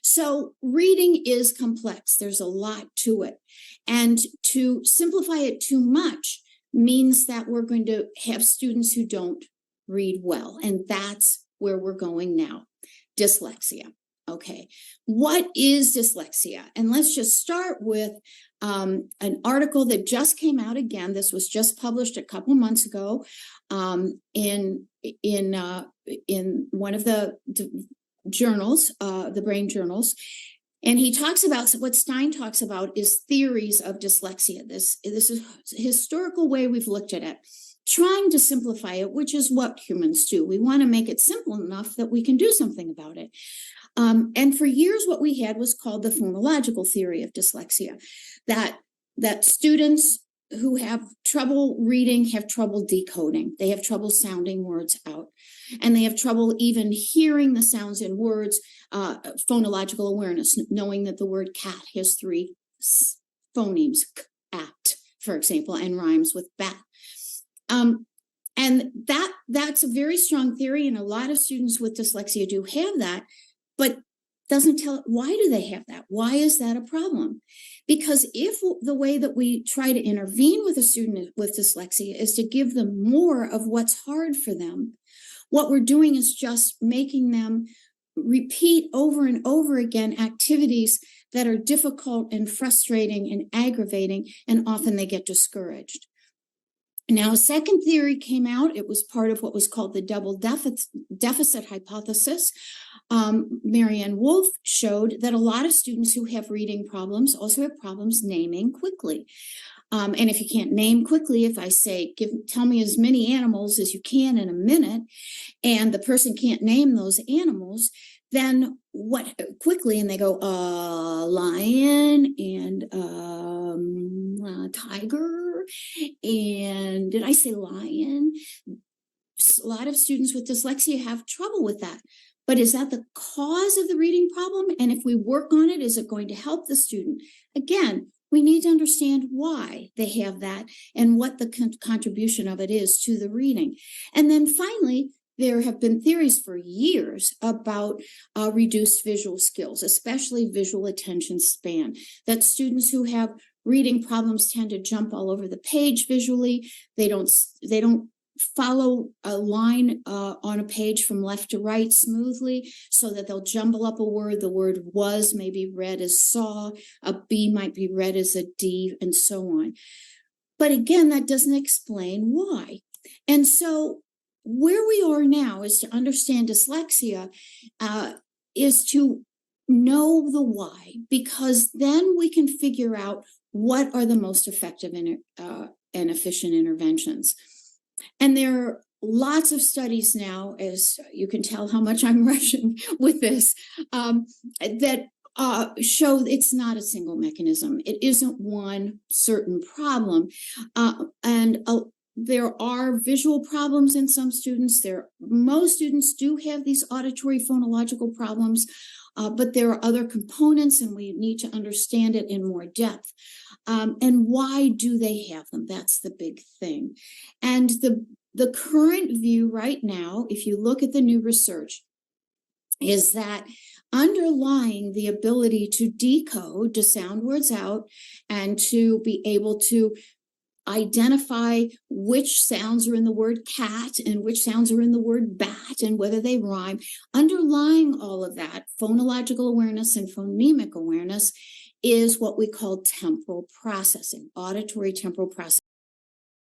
So reading is complex. There's a lot to it. And to simplify it too much means that we're going to have students who don't read well. And that's where we're going now. Dyslexia. Okay. What is dyslexia? And let's just start with an article that just came out again. This was just published a couple months ago in one of the journals, the brain journals. And he talks about, what Stein talks about is theories of dyslexia. This is a historical way we've looked at it, trying to simplify it, which is what humans do. We want to make it simple enough that we can do something about it. And for years, what we had was called the phonological theory of dyslexia, that students who have trouble reading have trouble decoding. They have trouble sounding words out, and they have trouble even hearing the sounds in words, phonological awareness, knowing that the word cat has 3 phonemes, cat, for example, and rhymes with bat. And that's a very strong theory, and a lot of students with dyslexia do have that, but doesn't tell why do they have that? Why is that a problem? Because if the way that we try to intervene with a student with dyslexia is to give them more of what's hard for them, what we're doing is just making them repeat over and over again activities that are difficult and frustrating and aggravating, and often they get discouraged. Now, a second theory came out. It was part of what was called the double deficit hypothesis. Marianne Wolf showed that a lot of students who have reading problems also have problems naming quickly. And if you can't name quickly, if I say, tell me as many animals as you can in a minute, and the person can't name those animals, then what quickly, and they go, lion and tiger, and did I say lion? A lot of students with dyslexia have trouble with that. But is that the cause of the reading problem? And if we work on it, is it going to help the student? Again, we need to understand why they have that and what the contribution of it is to the reading. And then finally, there have been theories for years about reduced visual skills, especially visual attention span, that students who have reading problems tend to jump all over the page visually. They don't follow a line on a page from left to right smoothly, so that they'll jumble up a word. The word was may be read as saw, a B might be read as a D, and so on. But again, that doesn't explain why. And so where we are now is to understand dyslexia, is to know the why, because then we can figure out what are the most effective and efficient interventions. And there are lots of studies now, as you can tell how much I'm rushing with this, that show it's not a single mechanism. It isn't one certain problem. There are visual problems in some students. Most students do have these auditory phonological problems, but there are other components, and we need to understand it in more depth. And why do they have them? That's the big thing. And the current view right now, if you look at the new research, is that underlying the ability to decode, to sound words out, and to be able to identify which sounds are in the word cat and which sounds are in the word bat and whether they rhyme, underlying all of that, phonological awareness and phonemic awareness, is what we call temporal processing, auditory temporal processing.